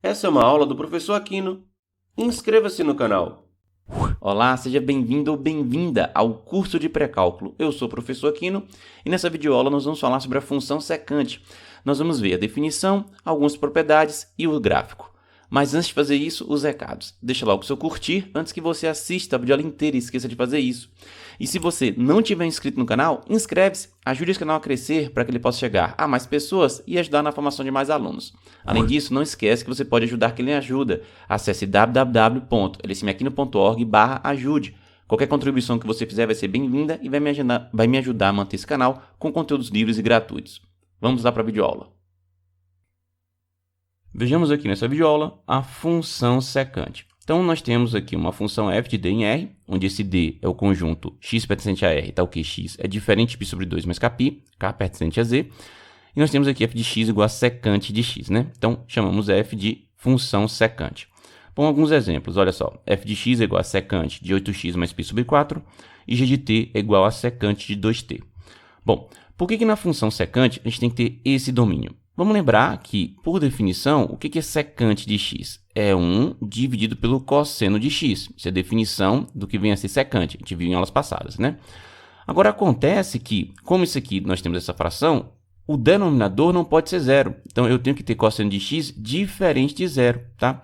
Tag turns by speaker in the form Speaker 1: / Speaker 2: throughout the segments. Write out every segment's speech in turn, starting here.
Speaker 1: Essa é uma aula do professor Aquino. Inscreva-se no canal.
Speaker 2: Olá, seja bem-vindo ou bem-vinda ao curso de pré-cálculo. Eu sou o professor Aquino e nessa videoaula nós vamos falar sobre a função secante. Nós vamos ver a definição, algumas propriedades e o gráfico. Mas antes de fazer isso, os recados. Deixa logo o seu curtir antes que você assista a videoaula inteira e esqueça de fazer isso. E se você não tiver inscrito no canal, inscreve-se, ajude esse canal a crescer para que ele possa chegar a mais pessoas e ajudar na formação de mais alunos. Além disso, não esquece que você pode ajudar quem lhe ajuda. Acesse www.lcmaquino.org/ajude. Qualquer contribuição que você fizer vai ser bem-vinda e vai me ajudar a manter esse canal com conteúdos livres e gratuitos. Vamos lá para a videoaula. Vejamos aqui nessa videoaula a função secante. Então, nós temos aqui uma função f de d em r, onde esse d é o conjunto x pertencente a r, tal que x é diferente de π sobre 2 mais kπ, k pertencente a z. E nós temos aqui f de x igual a secante de x, né? Então, chamamos f de função secante. Bom, alguns exemplos, olha só. F de x é igual a secante de 8x mais π sobre 4 e g de t é igual a secante de 2t. Bom, por que na função secante a gente tem que ter esse domínio? Vamos lembrar que, por definição, o que é secante de x? É 1 dividido pelo cosseno de x. Isso é a definição do que vem a ser secante. A gente viu em aulas passadas, né? Agora, acontece que, como isso aqui nós temos essa fração, o denominador não pode ser zero. Então, eu tenho que ter cosseno de x diferente de zero, tá?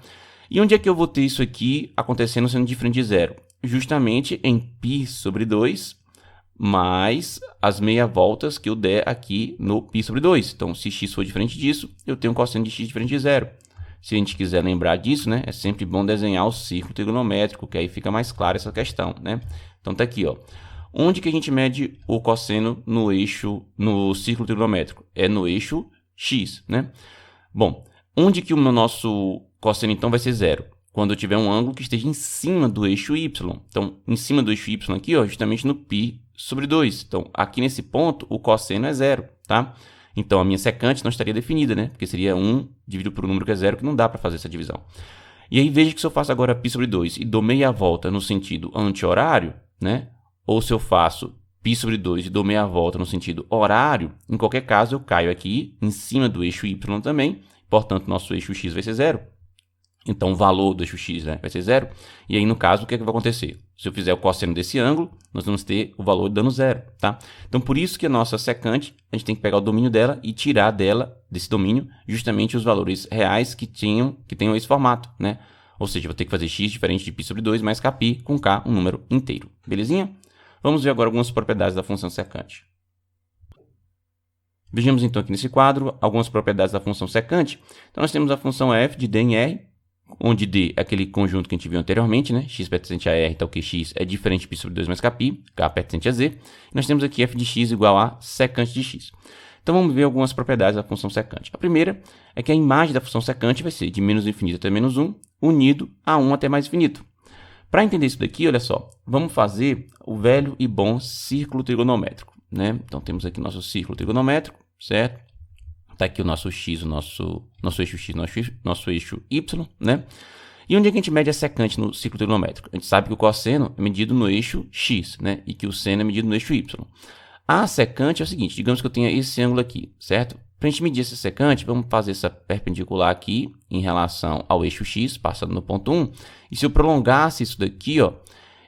Speaker 2: E onde é que eu vou ter isso aqui acontecendo sendo diferente de zero? Justamente em π sobre 2 mais as meia voltas que eu der aqui no π sobre 2. Então, se x for diferente disso, eu tenho um cosseno de x diferente de zero. Se a gente quiser lembrar disso, né, é sempre bom desenhar o círculo trigonométrico, que aí fica mais clara essa questão, né? Então, tá aqui, ó. Onde que a gente mede o cosseno no círculo trigonométrico? É no eixo x, né? Bom, onde que o nosso cosseno, então, vai ser zero? Quando eu tiver um ângulo que esteja em cima do eixo y. Então, em cima do eixo y aqui, ó, justamente no π sobre 2. Então, aqui nesse ponto, o cosseno é zero, tá? Então, a minha secante não estaria definida, né? Porque seria 1 dividido por um número que é zero, que não dá para fazer essa divisão. E aí, veja que se eu faço agora π sobre 2 e dou meia volta no sentido anti-horário, né? Ou se eu faço π sobre 2 e dou meia volta no sentido horário, em qualquer caso, eu caio aqui em cima do eixo y também. Portanto, nosso eixo x vai ser zero. Então, o valor do eixo x, né, vai ser zero. E aí, no caso, o que é que vai acontecer? Se eu fizer o cosseno desse ângulo, nós vamos ter o valor dando zero, tá? Então, por isso que a nossa secante, a gente tem que pegar o domínio dela e tirar dela, desse domínio, justamente os valores reais que tenham esse formato, né? Ou seja, vou ter que fazer x diferente de π sobre 2 mais kπ com k, um número inteiro. Belezinha? Vamos ver agora algumas propriedades da função secante. Vejamos, então, aqui nesse quadro, algumas propriedades da função secante. Então, nós temos a função f de d em r, onde d é aquele conjunto que a gente viu anteriormente, né? X pertencente a r, tal que x é diferente de π sobre 2 mais kπ, k pertencente a z. E nós temos aqui f de x igual a secante de x. Então, vamos ver algumas propriedades da função secante. A primeira é que a imagem da função secante vai ser de menos infinito até menos 1, unido a 1 até mais infinito. Para entender isso daqui, olha só, vamos fazer o velho e bom círculo trigonométrico, né? Então, temos aqui nosso círculo trigonométrico, certo? Está aqui o nosso x, o nosso eixo x, nosso eixo y, né? E onde é que a gente mede a secante no círculo trigonométrico? A gente sabe que o cosseno é medido no eixo x, né? E que o seno é medido no eixo y. A secante é o seguinte, digamos que eu tenha esse ângulo aqui, certo? Para a gente medir essa secante, vamos fazer essa perpendicular aqui em relação ao eixo x, passando no ponto 1. E se eu prolongasse isso daqui, ó,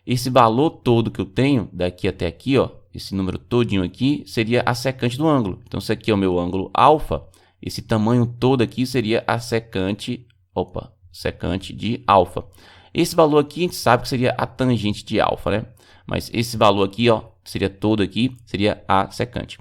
Speaker 2: esse valor todo que eu tenho, daqui até aqui, ó, esse número todinho aqui, seria a secante do ângulo. Então, esse aqui é o meu ângulo alfa. Esse tamanho todo aqui seria a secante de alfa. Esse valor aqui, a gente sabe que seria a tangente de alfa, né? Mas esse valor aqui, ó, seria todo aqui, seria a secante.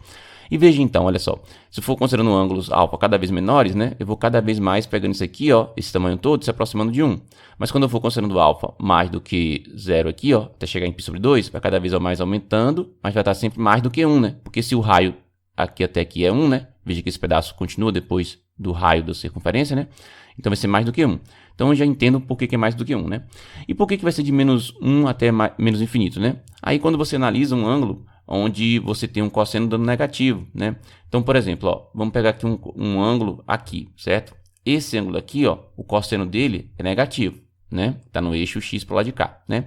Speaker 2: E veja então, olha só, se eu for considerando ângulos alfa cada vez menores, né, eu vou cada vez mais pegando isso aqui, ó, esse tamanho todo, se aproximando de 1. Mas quando eu for considerando alfa mais do que 0 aqui, ó, até chegar em π sobre 2, vai cada vez mais aumentando, mas vai estar sempre mais do que 1, né? Porque se o raio aqui até aqui é 1, né? Veja que esse pedaço continua depois do raio da circunferência, né? Então vai ser mais do que 1. Então eu já entendo por que é mais do que 1, né? E por que vai ser de menos 1 até menos infinito, né? Aí quando você analisa um ângulo onde você tem um cosseno dando negativo, né? Então, por exemplo, ó, vamos pegar aqui um ângulo aqui, certo? Esse ângulo aqui, ó, o cosseno dele é negativo, né? Está no eixo x para o lado de cá, né?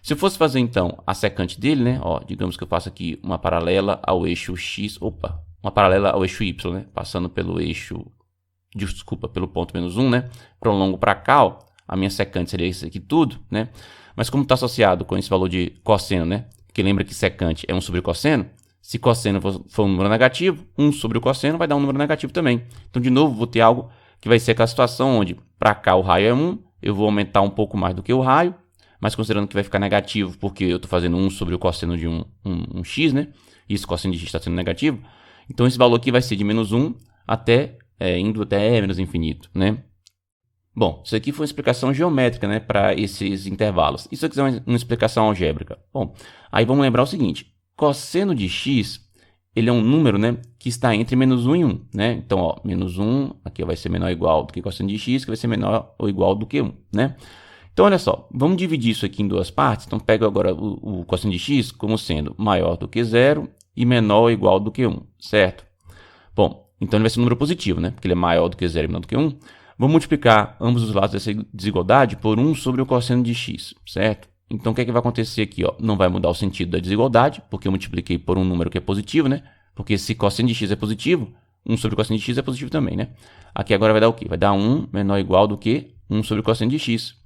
Speaker 2: Se eu fosse fazer, então, a secante dele, né? Ó, digamos que eu faço aqui uma paralela ao eixo x, uma paralela ao eixo y, né? Passando pelo eixo desculpa, pelo ponto menos 1, né? Prolongo para cá, ó, a minha secante seria isso aqui tudo, né? Mas como está associado com esse valor de cosseno, né? Porque lembra que secante é 1 sobre cosseno. Se cosseno for um número negativo, 1 sobre o cosseno vai dar um número negativo também. Então, de novo, vou ter algo que vai ser aquela situação onde para cá o raio é 1, eu vou aumentar um pouco mais do que o raio, mas considerando que vai ficar negativo, porque eu estou fazendo 1 sobre o cosseno de um x, né? E esse cosseno de x está sendo negativo. Então, esse valor aqui vai ser de menos 1 até, indo até menos infinito, né? Bom, isso aqui foi uma explicação geométrica, né, para esses intervalos. E se eu quiser uma explicação algébrica? Bom, aí vamos lembrar o seguinte. Cosseno de x, ele é um número, né, que está entre menos 1 e 1, né? Então, ó, menos 1, aqui vai ser menor ou igual do que cosseno de x, que vai ser menor ou igual do que 1, né? Então, olha só, vamos dividir isso aqui em duas partes. Então, pego agora o cosseno de x como sendo maior do que 0 e menor ou igual do que 1, certo? Bom, então ele vai ser um número positivo, né? Porque ele é maior do que 0 e menor do que 1. Vou multiplicar ambos os lados dessa desigualdade por 1 sobre o cosseno de x, certo? Então, o que é que vai acontecer aqui? Ó? Não vai mudar o sentido da desigualdade, porque eu multipliquei por um número que é positivo, né? Porque se cosseno de x é positivo, 1 sobre o cosseno de x é positivo também, né? Aqui agora vai dar o quê? Vai dar 1 menor ou igual do que 1 sobre o cosseno de x.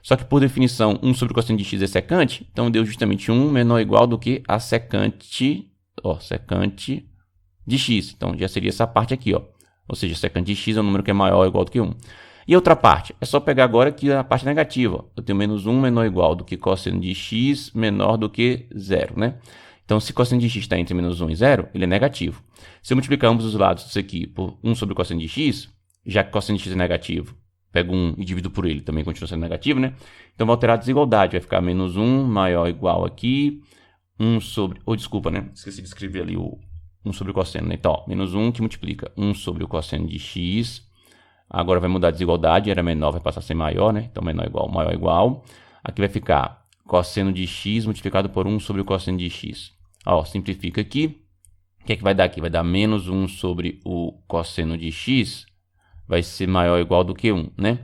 Speaker 2: Só que, por definição, 1 sobre o cosseno de x é secante, então deu justamente 1 menor ou igual do que a secante, secante de x. Então, já seria essa parte aqui, ó. Ou seja, secante de x é um número que é maior ou igual do que 1. E a outra parte? É só pegar agora aqui a parte negativa. Ó. Eu tenho menos 1 menor ou igual do que cosseno de x menor do que 0, né? Então, se cosseno de x está entre menos 1 e 0, ele é negativo. Se eu multiplicar ambos os lados disso aqui por 1 sobre o cosseno de x, já que cosseno de x é negativo, pego 1 e divido por ele, também continua sendo negativo, né? Então, vai alterar a desigualdade. Vai ficar menos 1 maior ou igual aqui, 1 sobre... desculpa, né? Esqueci de escrever ali o 1 sobre o cosseno, né? Então, ó, menos 1 que multiplica 1 sobre o cosseno de x. Agora vai mudar a desigualdade, era menor, vai passar a ser maior, né? Então, menor igual, maior igual. Aqui vai ficar cosseno de x multiplicado por 1 sobre o cosseno de x. Ó, simplifica aqui. O que é que vai dar aqui? Vai dar menos 1 sobre o cosseno de x. Vai ser maior ou igual do que 1, né?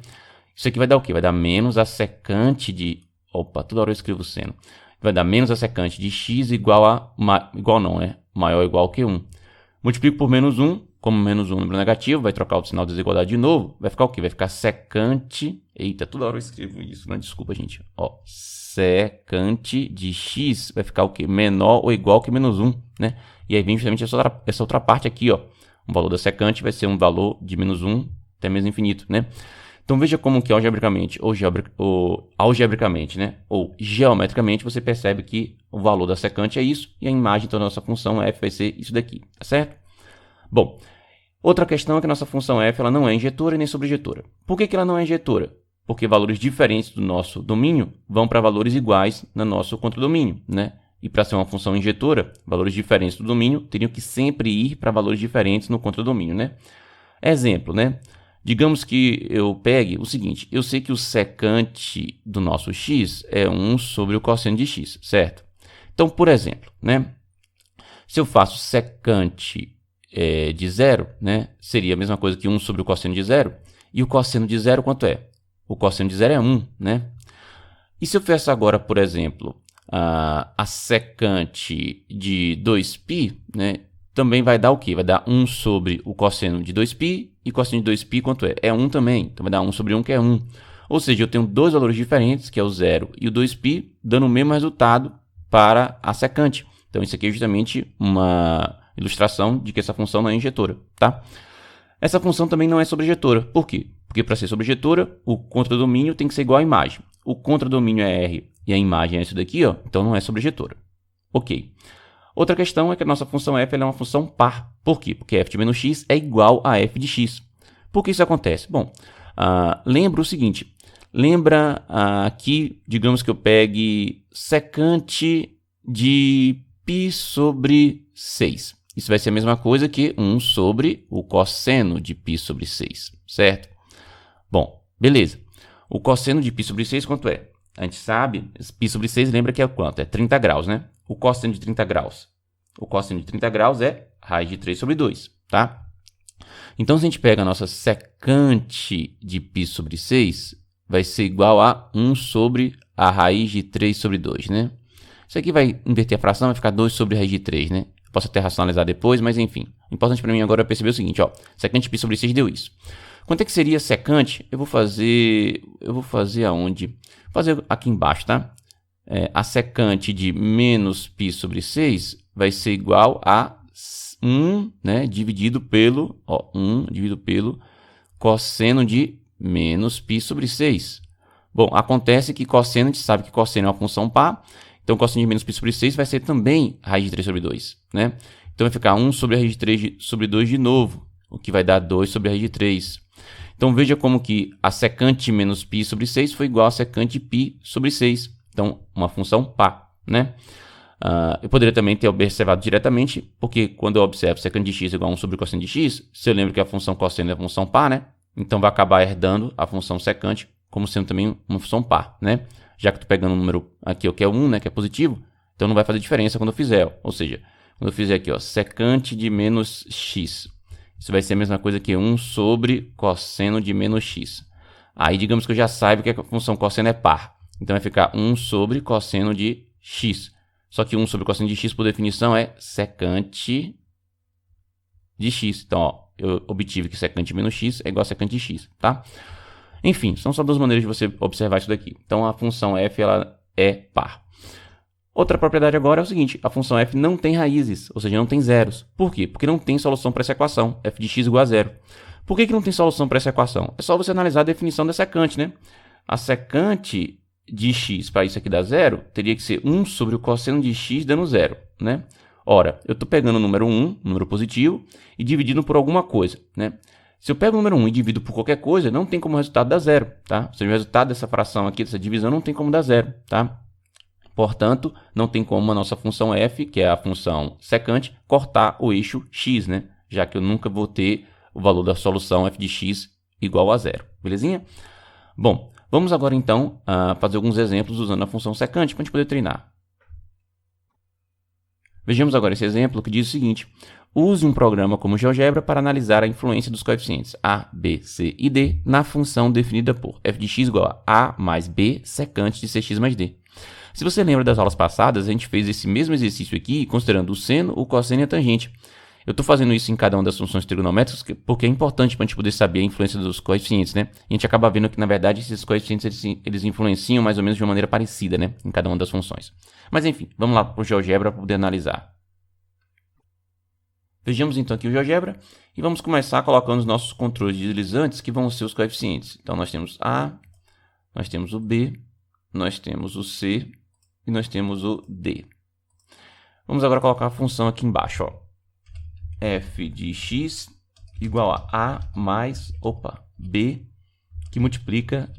Speaker 2: Isso aqui vai dar o quê? Vai dar menos a secante de... Opa, toda hora eu escrevo seno. Vai dar menos a secante de x igual a... Igual não, né? Maior ou igual que 1. Multiplico por menos 1. Como menos 1 é um número negativo, vai trocar o sinal de desigualdade de novo. Vai ficar o quê? Vai ficar secante... Eita, toda hora eu escrevo isso, né? Desculpa, gente. Ó, secante de x vai ficar o quê? Menor ou igual que menos 1, né? E aí vem justamente essa outra parte aqui, ó. O valor da secante vai ser um valor de menos 1 até menos infinito, né? Então veja como que algebricamente, algebricamente, né? Ou geometricamente, você percebe que o valor da secante é isso e a imagem da nossa função f vai ser isso daqui, tá certo? Bom, outra questão é que a nossa função f ela não é injetora nem sobrejetora. Por que ela não é injetora? Porque valores diferentes do nosso domínio vão para valores iguais no nosso contradomínio, né? E para ser uma função injetora, valores diferentes do domínio teriam que sempre ir para valores diferentes no contradomínio, né? Exemplo, né? Digamos que eu pegue o seguinte, eu sei que o secante do nosso x é 1 sobre o cosseno de x, certo? Então, por exemplo, né? Se eu faço secante de 0, né? Seria a mesma coisa que 1 sobre o cosseno de 0. E o cosseno de 0 quanto é? O cosseno de 0 é 1, né? E se eu faço agora, por exemplo, a secante de 2π, né? Também vai dar o quê? Vai dar 1 sobre o cosseno de 2π, e cosseno de 2π quanto é? É 1 também, então vai dar 1 sobre 1, que é 1. Ou seja, eu tenho dois valores diferentes, que é o 0 e o 2π, dando o mesmo resultado para a secante. Então, isso aqui é justamente uma ilustração de que essa função não é injetora, tá? Essa função também não é sobrejetora. Por quê? Porque para ser sobrejetora, o contradomínio tem que ser igual à imagem. O contradomínio é R e a imagem é isso daqui, ó, então não é sobrejetora. Ok. Outra questão é que a nossa função f ela é uma função par. Por quê? Porque f de menos x é igual a f de x. Por que isso acontece? Bom, lembra o seguinte. Lembra aqui, digamos que eu pegue secante de π sobre 6. Isso vai ser a mesma coisa que 1 sobre o cosseno de π sobre 6, certo? Bom, beleza. O cosseno de π sobre 6 quanto é? A gente sabe, π sobre 6 lembra que é quanto? É 30 graus, né? O cosseno de 30 graus. O cosseno de 30 graus é raiz de 3 sobre 2, tá? Então, se a gente pega a nossa secante de π sobre 6, vai ser igual a 1 sobre a raiz de 3 sobre 2, né? Isso aqui vai inverter a fração, vai ficar 2 sobre a raiz de 3, né? Posso até racionalizar depois, mas enfim. O importante para mim agora é perceber o seguinte, ó. Secante de π sobre 6 deu isso. Quanto é que seria secante? Eu vou fazer aonde? Vou fazer aqui embaixo, tá? A secante de menos π sobre 6 vai ser igual a 1, né, dividido pelo 1 dividido pelo cosseno de menos π sobre 6. Bom, acontece que cosseno, a gente sabe que cosseno é uma função par, então cosseno de menos π sobre 6 vai ser também raiz de 3 sobre 2, né? Então vai ficar 1 sobre a raiz de 3 sobre 2 de novo, o que vai dar 2 sobre a raiz de 3. Então veja como que a secante de menos π sobre 6 foi igual a secante de π sobre 6. Então, uma função par, né? Eu poderia também ter observado diretamente, porque quando eu observo secante de x igual a 1 sobre cosseno de x, se eu lembro que a função cosseno é a função par, né? Então vai acabar herdando a função secante como sendo também uma função par, né? Já que estou pegando um número aqui, que é 1, né, que é positivo, então não vai fazer diferença quando eu fizer. Ou seja, quando eu fizer aqui, secante de menos x, isso vai ser a mesma coisa que 1 sobre cosseno de menos x. Aí digamos que eu já saiba que a função cosseno é par. Então vai ficar 1 sobre cosseno de x. Só que 1 sobre cosseno de x, por definição, é secante de x. Então, eu obtive que secante de menos x é igual a secante de x, tá? Enfim, são só duas maneiras de você observar isso daqui. Então, a função f ela é par. Outra propriedade agora é o seguinte, a função f não tem raízes, ou seja, não tem zeros. Por quê? Porque não tem solução para essa equação, f de x igual a zero. Por que não tem solução para essa equação? É só você analisar a definição da secante, né? A secante de x para isso aqui dar zero, teria que ser 1 sobre o cosseno de x dando zero, né? Ora, eu estou pegando o número 1, número positivo, e dividindo por alguma coisa, né? Se eu pego o número 1 e divido por qualquer coisa, não tem como o resultado dar zero, tá? Ou seja, o resultado dessa fração aqui, dessa divisão, não tem como dar zero, tá? Portanto, não tem como a nossa função f, que é a função secante, cortar o eixo x, né? Já que eu nunca vou ter o valor da solução f de x igual a zero, belezinha? Bom, vamos agora então fazer alguns exemplos usando a função secante para a gente poder treinar. Vejamos agora esse exemplo que diz o seguinte: use um programa como GeoGebra para analisar a influência dos coeficientes a, b, c e d na função definida por f de x igual a mais b secante de cx mais d. Se você lembra das aulas passadas, a gente fez esse mesmo exercício aqui considerando o seno, o cosseno e a tangente. Eu estou fazendo isso em cada uma das funções trigonométricas porque é importante para a gente poder saber a influência dos coeficientes, né? A gente acaba vendo que, na verdade, esses coeficientes eles influenciam mais ou menos de uma maneira parecida, né? Em cada uma das funções. Mas, enfim, vamos lá para o GeoGebra para poder analisar. Vejamos então aqui o GeoGebra e vamos começar colocando os nossos controles deslizantes que vão ser os coeficientes. Então, nós temos A, nós temos o B, nós temos o C e nós temos o D. Vamos agora colocar a função aqui embaixo, ó. F de x igual a mais, b, que multiplica,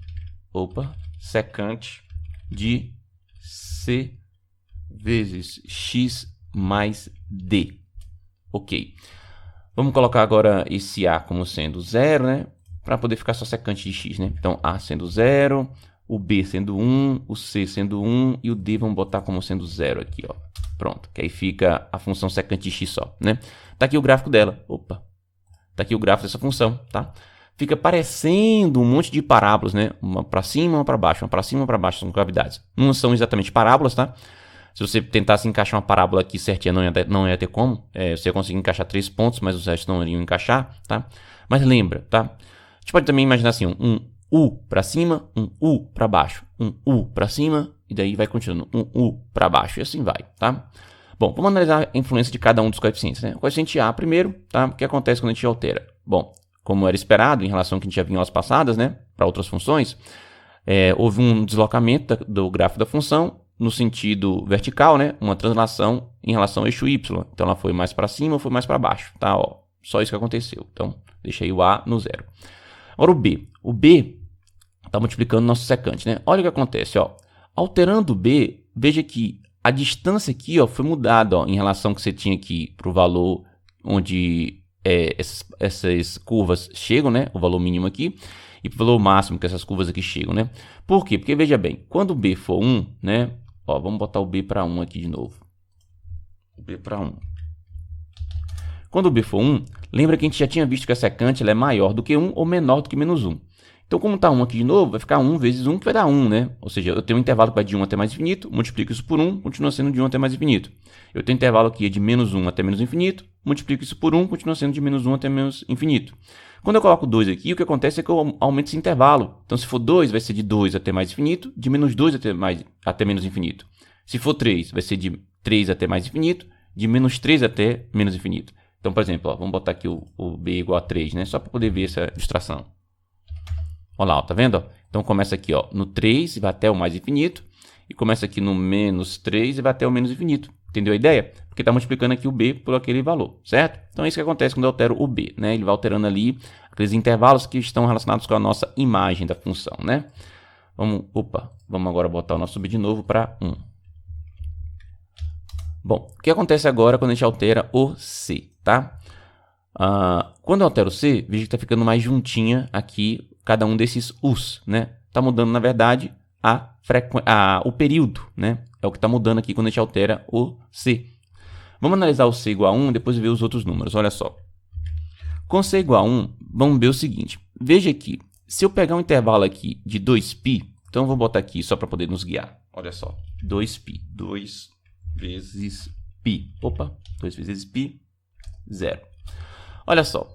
Speaker 2: secante de c vezes x mais d. Ok. Vamos colocar agora esse a como sendo zero, né? Para poder ficar só secante de x, né? Então, a sendo zero, o b sendo 1, o c sendo 1 e o d vamos botar como sendo zero aqui, ó. Pronto, que aí fica a função secante de x só, né? Tá aqui o gráfico dela, tá aqui o gráfico dessa função, tá? Fica parecendo um monte de parábolas, né? Uma para cima, uma para baixo, uma para cima, uma para baixo, são gravidades. Não são exatamente parábolas, tá? Se você tentasse encaixar uma parábola aqui certinha, não ia ter como. Você ia conseguir encaixar 3 pontos, mas os restos não iriam encaixar, tá? Mas lembra, tá? A gente pode também imaginar assim, um U para cima, um U para baixo, um U para cima, e daí vai continuando, um U para baixo, e assim vai, tá? Bom, vamos analisar a influência de cada um dos coeficientes, né? O coeficiente A primeiro, tá? O que acontece quando a gente altera? Bom, como era esperado, em relação ao que a gente já viu em aulas passadas, né? Para outras funções, houve um deslocamento do gráfico da função no sentido vertical, né? Uma translação em relação ao eixo Y. Então, ela foi mais para cima ou foi mais para baixo, tá? Ó, só isso que aconteceu. Então, deixei o A no zero. Agora o B. O B está multiplicando nosso secante, né? Olha o que acontece, ó. Alterando o B, veja que a distância aqui, ó, foi mudada, ó, em relação ao que você tinha aqui para o valor onde essas curvas chegam, né? O valor mínimo aqui. E para o valor máximo que essas curvas aqui chegam, né? Por quê? Porque, veja bem, quando o B for 1, né? Ó, vamos botar o B para 1 aqui de novo. O B para 1. Quando o B for 1, lembra que a gente já tinha visto que a secante ela é maior do que 1 ou menor do que menos 1. Então, como está 1 aqui de novo, vai ficar 1 vezes 1, que vai dar 1, né? Ou seja, eu tenho um intervalo que vai de 1 até mais infinito, multiplico isso por 1, continua sendo de 1 até mais infinito. Eu tenho um intervalo aqui de menos 1 até menos infinito, multiplico isso por 1, continua sendo de menos 1 até menos infinito. Quando eu coloco 2 aqui, o que acontece é que eu aumento esse intervalo. Então, se for 2, vai ser de 2 até mais infinito, de menos 2 até menos infinito. Se for 3, vai ser de 3 até mais infinito, de menos 3 até menos infinito. Então, por exemplo, ó, vamos botar aqui o b igual a 3, né? Só para poder ver essa ilustração. Olha lá, ó, tá vendo? Ó? Então, começa aqui ó, no 3 e vai até o mais infinito. E começa aqui no menos 3 e vai até o menos infinito. Entendeu a ideia? Porque está multiplicando aqui o b por aquele valor, certo? Então, é isso que acontece quando eu altero o b, né? Ele vai alterando ali aqueles intervalos que estão relacionados com a nossa imagem da função, né? Vamos agora botar o nosso b de novo para 1. Bom, o que acontece agora quando a gente altera o c, tá? Quando eu altero o c, veja que está ficando mais juntinha aqui cada um desses us, né? Está mudando, na verdade, o período, né? É o que está mudando aqui quando a gente altera o c. Vamos analisar o c igual a 1 e depois ver os outros números. Olha só. Com c igual a 1, vamos ver o seguinte. Veja aqui, se eu pegar um intervalo aqui de 2π, então eu vou botar aqui só para poder nos guiar. Olha só, 2π. 2 vezes π. 2 vezes π, 0. Olha só,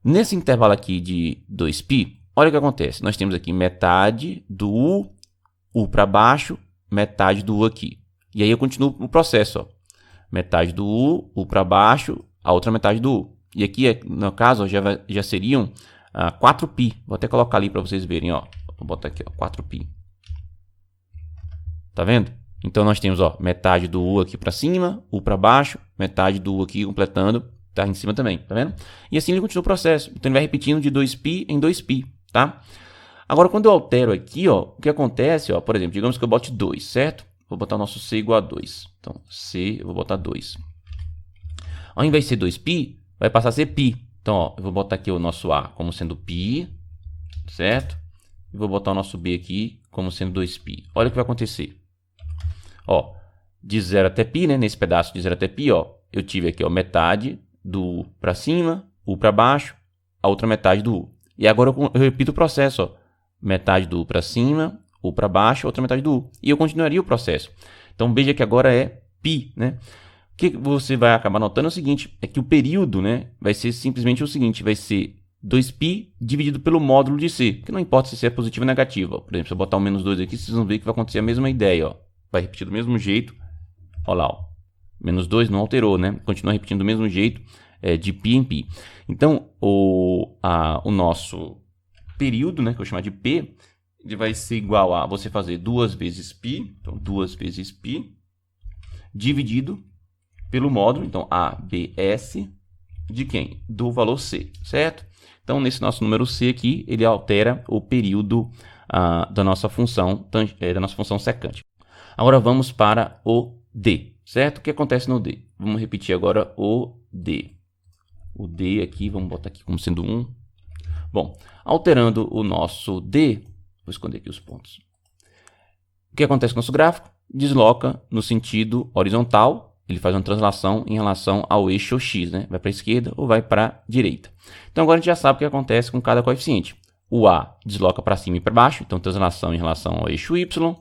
Speaker 2: nesse intervalo aqui de 2π, olha o que acontece. Nós temos aqui metade do u para baixo, metade do u aqui. E aí eu continuo o processo. Ó. Metade do u para baixo, a outra metade do u. E aqui, no caso, ó, já seriam 4π. Vou até colocar ali para vocês verem. Ó. Vou botar aqui, ó, 4π. Tá vendo? Então, nós temos ó, metade do u aqui para cima, u para baixo, metade do u aqui completando, tá em cima também, tá vendo? E assim ele continua o processo. Então, ele vai repetindo de 2π em 2π, tá? Agora, quando eu altero aqui, ó, o que acontece, ó, por exemplo, digamos que eu bote 2, certo? Vou botar o nosso c igual a 2. Então, c, eu vou botar 2. Ao invés de ser 2π, vai passar a ser π. Então, ó, eu vou botar aqui o nosso a como sendo π, certo? E vou botar o nosso b aqui como sendo 2π. Olha o que vai acontecer. Ó, de 0 até π, né? Nesse pedaço de 0 até π, ó, eu tive aqui ó, metade do u para cima, u para baixo, a outra metade do u. E agora eu repito o processo, ó. Metade do u para cima, u para baixo, outra metade do u. E eu continuaria o processo. Então veja que agora é π, né? O que você vai acabar notando é o seguinte, é que o período, né, vai ser simplesmente o seguinte, vai ser 2π dividido pelo módulo de c, que não importa se é positivo ou negativo. Ó. Por exemplo, se eu botar o menos 2 aqui, vocês vão ver que vai acontecer a mesma ideia, ó. Vai repetir do mesmo jeito. Olha lá, ó. Menos 2 não alterou, né? Continua repetindo do mesmo jeito, de π em π. Então, o nosso período, né, que eu vou chamar de P, ele vai ser igual a você fazer 2 vezes π, então 2 vezes π, dividido pelo módulo, então ABS, de quem? Do valor C, certo? Então, nesse nosso número C aqui, ele altera o período da nossa função secante. Agora vamos para o D, certo? O que acontece no D? Vamos repetir agora o D. O D aqui, vamos botar aqui como sendo 1. Bom, alterando o nosso D, vou esconder aqui os pontos. O que acontece com o nosso gráfico? Desloca no sentido horizontal, ele faz uma translação em relação ao eixo X, né? Vai para a esquerda ou vai para a direita. Então agora a gente já sabe o que acontece com cada coeficiente. O A desloca para cima e para baixo, então translação em relação ao eixo Y.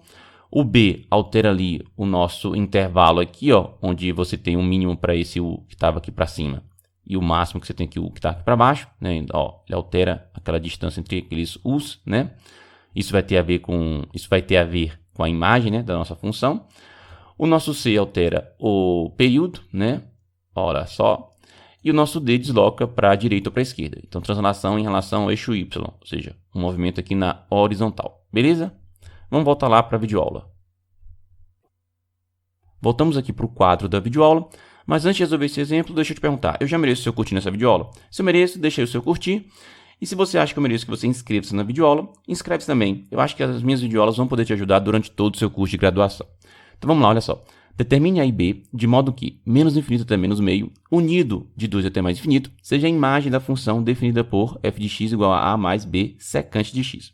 Speaker 2: O B altera ali o nosso intervalo aqui, ó, onde você tem um mínimo para esse U que estava aqui para cima e o máximo que você tem aqui, o que está aqui para baixo, né? Ó, ele altera aquela distância entre aqueles U's, né? Isso vai ter a ver com a imagem, né, da nossa função. O nosso C altera o período, né? Olha só. E o nosso D desloca para a direita ou para a esquerda. Então, translação em relação ao eixo Y, ou seja, um movimento aqui na horizontal. Beleza? Vamos voltar lá para a videoaula. Voltamos aqui para o quadro da videoaula, mas antes de resolver esse exemplo, deixa eu te perguntar, eu já mereço o seu curtir nessa videoaula? Se eu mereço, deixa aí o seu curtir. E se você acha que eu mereço que você inscreva-se na videoaula, inscreve-se também. Eu acho que as minhas videoaulas vão poder te ajudar durante todo o seu curso de graduação. Então vamos lá, olha só. Determine A e B de modo que menos infinito até menos meio, unido de 2 até mais infinito, seja a imagem da função definida por f de x igual a mais b secante de x.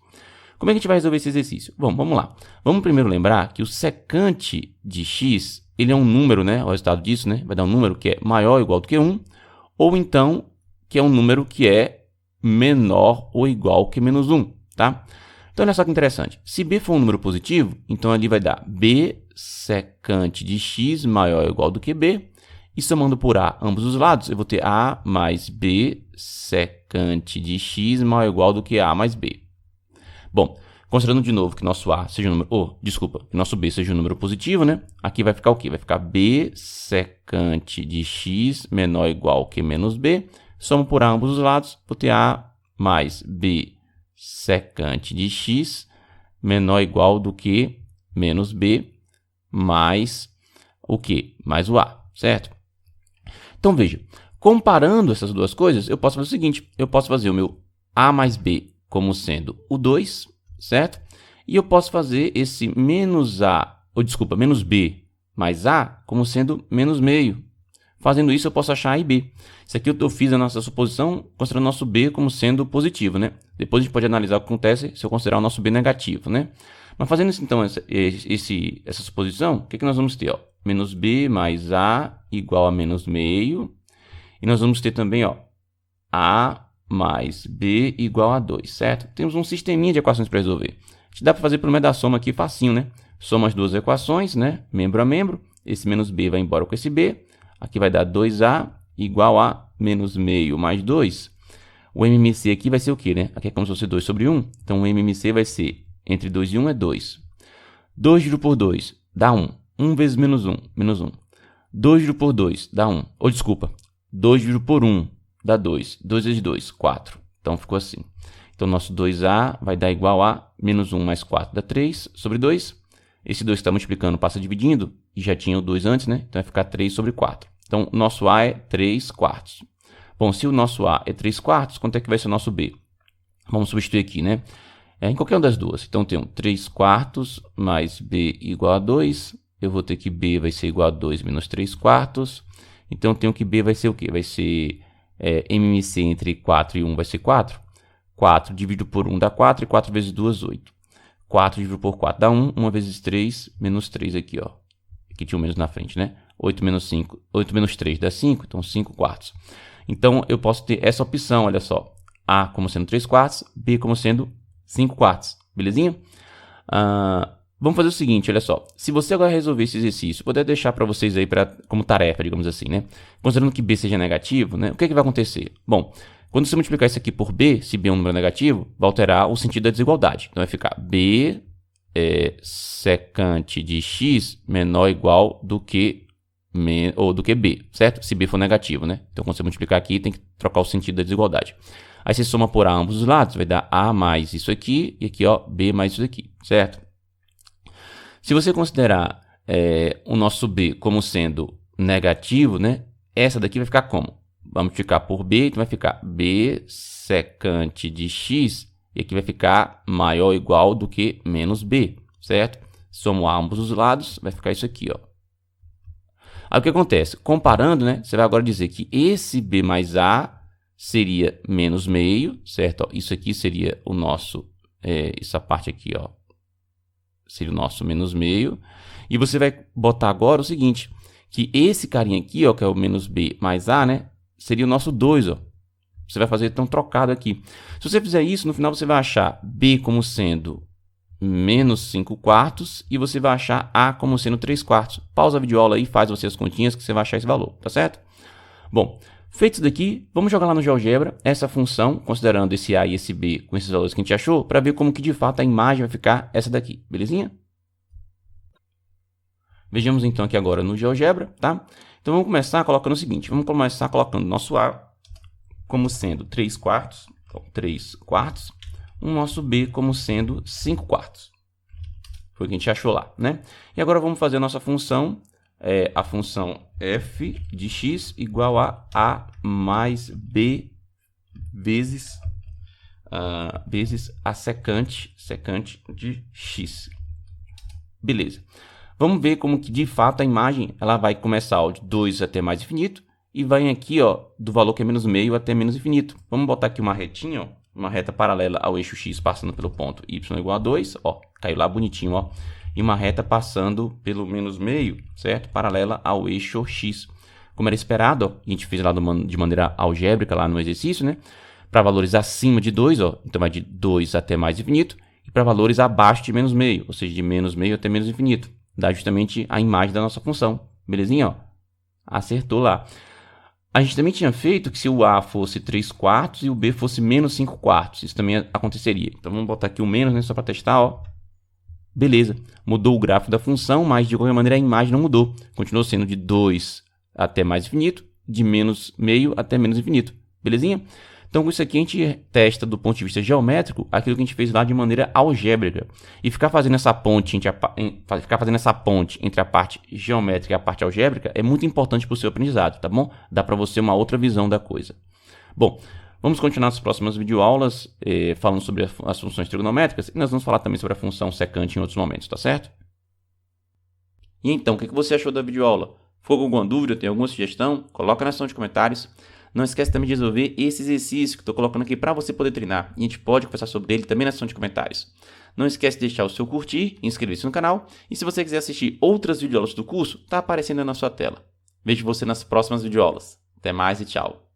Speaker 2: Como é que a gente vai resolver esse exercício? Bom, vamos lá. Vamos primeiro lembrar que o secante de x, ele é um número, né? O resultado disso, né? Vai dar um número que é maior ou igual do que 1, ou então que é um número que é menor ou igual que menos 1. tá? Então, olha só que interessante. Se b for um número positivo, então ali vai dar b secante de x maior ou igual do que b. E somando por a ambos os lados, eu vou ter a mais b secante de x maior ou igual do que a mais b. Bom, considerando de novo que nosso a seja um número... que nosso b seja um número positivo, né? Aqui vai ficar o quê? Vai ficar b secante de x menor ou igual que menos b. Somo por a ambos os lados, vou ter a mais b secante de x menor ou igual do que menos b mais o quê? Mais o a, certo? Então, veja, comparando essas duas coisas, eu posso fazer o seguinte, eu posso fazer o meu a mais b como sendo o 2, certo? E eu posso fazer esse menos b mais a como sendo menos meio. Fazendo isso, eu posso achar a e b. Isso aqui eu fiz a nossa suposição considerando o nosso b como sendo positivo, né? Depois a gente pode analisar o que acontece se eu considerar o nosso b negativo, né? Mas fazendo isso, então, essa suposição, o que nós vamos ter? Ó? Menos b mais a igual a menos meio. E nós vamos ter também ó, a mais b igual a 2, certo? Temos um sisteminha de equações para resolver. A gente dá para fazer por meio da soma aqui facinho, né? Soma as duas equações, né? Membro a membro. Esse menos b vai embora com esse b. Aqui vai dar 2a igual a menos meio mais 2. O MMC aqui vai ser o quê, né? Aqui é como se fosse 2 sobre 1. Então, o MMC vai ser entre 2 e 1 é 2. 2 dividido por 2 dá 1. 1 vezes menos 1, menos 1. 2 dividido por 2 dá 1. 2 dividido por 1 dá 2. 2 vezes 2, 4. Então, ficou assim. Então, nosso 2a vai dar igual a menos 1 mais 4 dá 3 sobre 2. Esse 2 que está multiplicando passa dividindo, e já tinha o 2 antes, né? Então, vai ficar 3 sobre 4. Então, o nosso a é 3 quartos. Bom, se o nosso a é 3 quartos, quanto é que vai ser o nosso b? Vamos substituir aqui, né? Em qualquer uma das duas. Então, tenho 3 quartos mais b igual a 2. Eu vou ter que b vai ser igual a 2 menos 3 quartos. Então, eu tenho que b vai ser o quê? Vai ser MMC entre 4 e 1 vai ser 4. 4 dividido por 1 dá 4, e 4 vezes 2, 8. 4 dividido por 4 dá 1, 1 vezes 3, menos 3 aqui, ó. Aqui tinha um menos na frente, né? 8 menos 3 dá 5, então 5 quartos. Então, eu posso ter essa opção, olha só. A como sendo 3 quartos, B como sendo 5 quartos. Belezinha? Vamos fazer o seguinte, olha só. Se você agora resolver esse exercício, vou até deixar para vocês aí como tarefa, digamos assim, né? Considerando que B seja negativo, né? O que vai acontecer? Bom, quando você multiplicar isso aqui por B, se B é um número negativo, vai alterar o sentido da desigualdade. Então, vai ficar B secante de x menor ou igual do que B, certo? Se B for negativo, né? Então, quando você multiplicar aqui, tem que trocar o sentido da desigualdade. Aí você soma por A ambos os lados, vai dar A mais isso aqui, e aqui, ó, B mais isso aqui, certo? Se você considerar o nosso B como sendo negativo, né? Essa daqui vai ficar como? Vamos multiplicar por B, então vai ficar B secante de x, e aqui vai ficar maior ou igual do que menos B, certo? Somo ambos os lados, vai ficar isso aqui, ó. Aí o que acontece? Comparando, né? Você vai agora dizer que esse B mais A seria menos meio, certo? Ó, isso aqui seria o nosso, essa parte aqui, ó, seria o nosso menos meio. E você vai botar agora o seguinte, que esse carinha aqui, ó, que é o menos B mais A, né? Seria o nosso 2, ó. Você vai fazer então trocado aqui. Se você fizer isso, no final você vai achar B como sendo menos 5 quartos e você vai achar A como sendo 3 quartos. Pausa a videoaula aí, faz você as continhas que você vai achar esse valor, tá certo? Bom, feito isso daqui, vamos jogar lá no GeoGebra essa função, considerando esse A e esse B com esses valores que a gente achou, para ver como que de fato a imagem vai ficar essa daqui, belezinha? Vejamos então aqui agora no GeoGebra, tá? Então vamos começar colocando o seguinte, vamos começar colocando nosso A como sendo 3 quartos, então 3 quartos, o nosso B como sendo 5 quartos. Foi o que a gente achou lá, né? E agora vamos fazer a nossa função, a função f de x igual a mais b vezes a secante de x. Beleza. Vamos ver como que de fato a imagem ela vai começar ó, de 2 até mais infinito e vai aqui ó, do valor que é menos meio até menos infinito. Vamos botar aqui uma retinha, ó, uma reta paralela ao eixo x passando pelo ponto y igual a 2, ó, caiu lá bonitinho, ó, e uma reta passando pelo menos meio, certo? Paralela ao eixo x. Como era esperado, ó, a gente fez lá de maneira algébrica lá no exercício, né? Para valores acima de 2, ó, então vai de 2 até mais infinito. E para valores abaixo de menos meio, ou seja, de menos meio até menos infinito. Dá justamente a imagem da nossa função. Belezinha? Ó? Acertou lá. A gente também tinha feito que se o A fosse 3 quartos e o B fosse menos 5 quartos. Isso também aconteceria. Então vamos botar aqui o menos, né, só para testar. Ó. Beleza. Mudou o gráfico da função, mas de qualquer maneira a imagem não mudou. Continuou sendo de 2 até mais infinito, de menos meio até menos infinito. Belezinha? Então, com isso aqui, a gente testa do ponto de vista geométrico aquilo que a gente fez lá de maneira algébrica. E ficar fazendo essa ponte entre a parte geométrica e a parte algébrica é muito importante para o seu aprendizado, tá bom? Dá para você uma outra visão da coisa. Bom, vamos continuar nas próximas videoaulas falando sobre as funções trigonométricas e nós vamos falar também sobre a função secante em outros momentos, tá certo? E então, o que você achou da videoaula? Ficou com alguma dúvida? Tem alguma sugestão? Coloca na seção de comentários. Não esquece também de resolver esse exercício que estou colocando aqui para você poder treinar. E a gente pode conversar sobre ele também na seção de comentários. Não esquece de deixar o seu curtir, inscrever-se no canal. E se você quiser assistir outras videoaulas do curso, está aparecendo aí na sua tela. Vejo você nas próximas videoaulas. Até mais e tchau!